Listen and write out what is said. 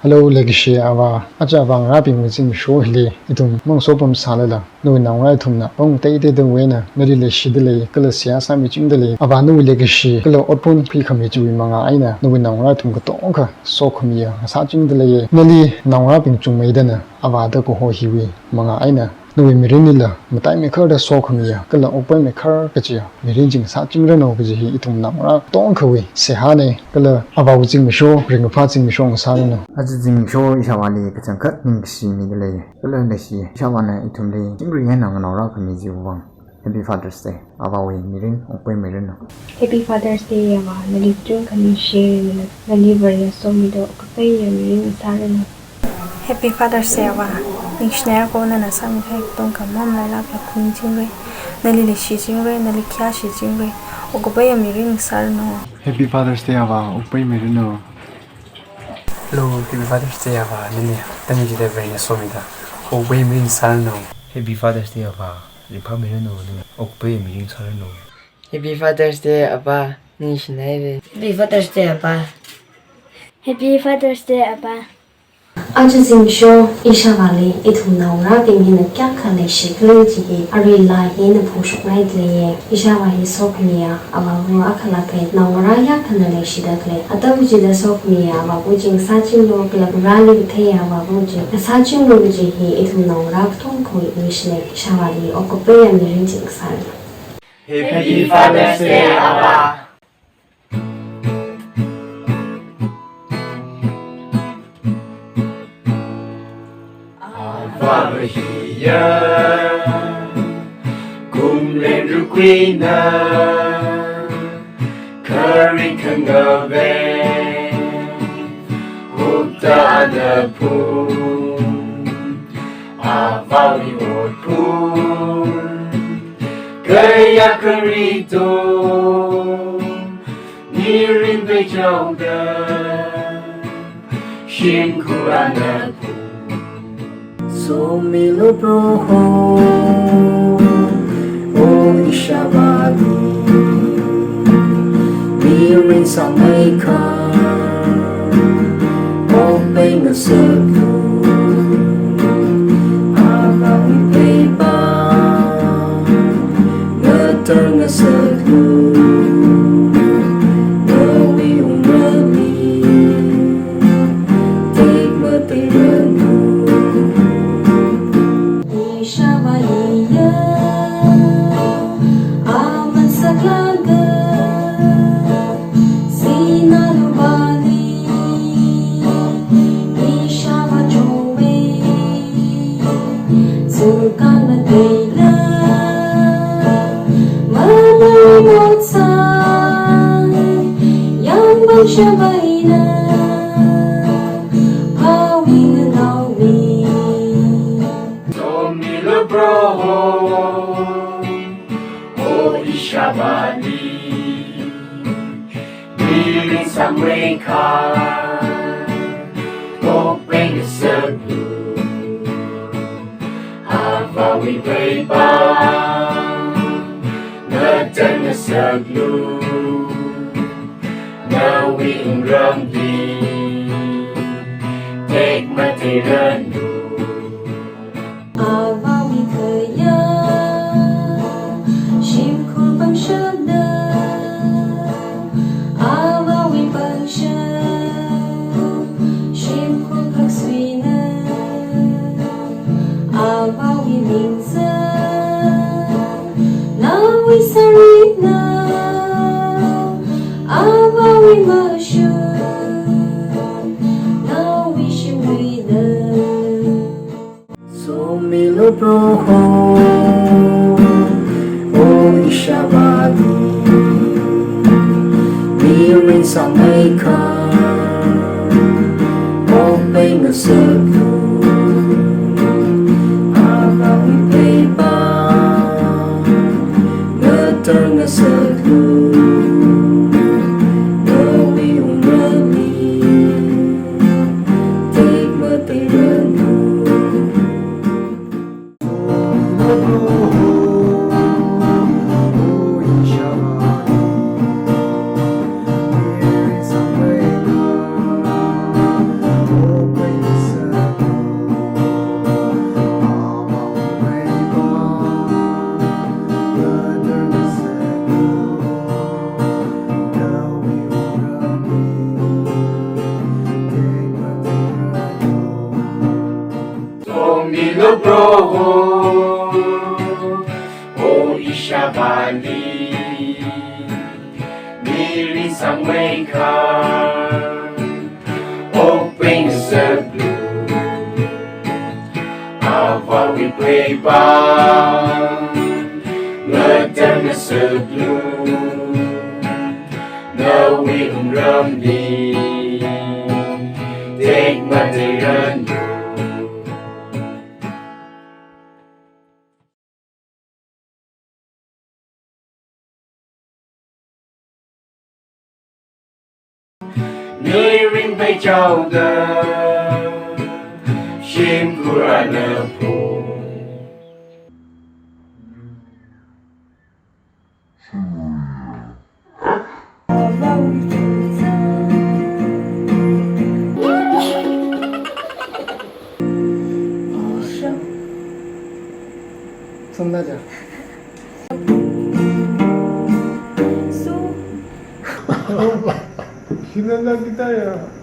Hello legacy ava acha vang raping machine show hile itum mong sopam salala no nawra thumna ong te te de wena nari le shidle kala sia sami chingdale ava no legacy kala otpon phi khami chui manga aina no nawra thum ko tongkha so khamiya sa chingdale nali nawra ping chungmaidana ava da ko ho hiwi manga aina no mirinila matai me khar da so khamiya kala open me khar kachia mirin jing sa chingra no gi hi itum nawra tongkhawi se hane kala ava jing me show ring pha jing me show sa no Zingsui ishavali Kachikatha ningshinara le kala leshi ishavali itumle jingri yana ngara kami vang. Happy Father's Day abawi mirin okpay mirin no. Happy Father's Day aba nalitung kami share naliver so mido okpay mirin salo no. Happy Father's Day aba ningshinara ko na nasami kay tong kamam lalak la kun jingre nalili shi jingre nalikya shi jingre okpay mirin salo no. Happy Father's Day aba okpay mirin no. Hello, Happy Father's Day aba nini tani jide brain somida okpay mirin salo no. Happy Father's Day aba ripa mirin no okpay mirin salo no. Happy Father's Day aba ningshinara. Happy Father's Day aba. Happy Father's Day aba. Aja Zingsui ishavali ithunawra bingna kya khale shikle ji ari la yin phushuk nai tle ishavali sokniya ababu akhala ke nawra ya khanale shidakle atabu ji da sokniya ababu jing saching lo kla rali the ababu ji saching lo ji hi ithunawra thong khoi ishne ishavali okpe ya mirin jing sal. Happy Father's Day aba. Father here, cùng lên rước quý na, curry khăn ngờ về, hút ta nở phun, vào đi một phun, cây ya curry tô, ni rin về trong đời, xin khu ăn nở phun. So me lo proho o ishavali mirin zangsakha o bingna salu abawi peba mathana salu no we umrali take mathei Mirin zangsakha, okpay salu, hawawi peba, mathana salu, nawi umramdi, take mathei ranu. Abawi kaya, shimkur pamshada. So me lo proho o ishavali mirin zangsakha o bingna salu abawi peba mathana salu no we umrali take mathei ranu. Oh, khăn open the blue và we play bang ngỡ chân the blue no we run đi take mathei run người ring bay chào đời chim khura nở phù 손 나자. 신난다 기다려.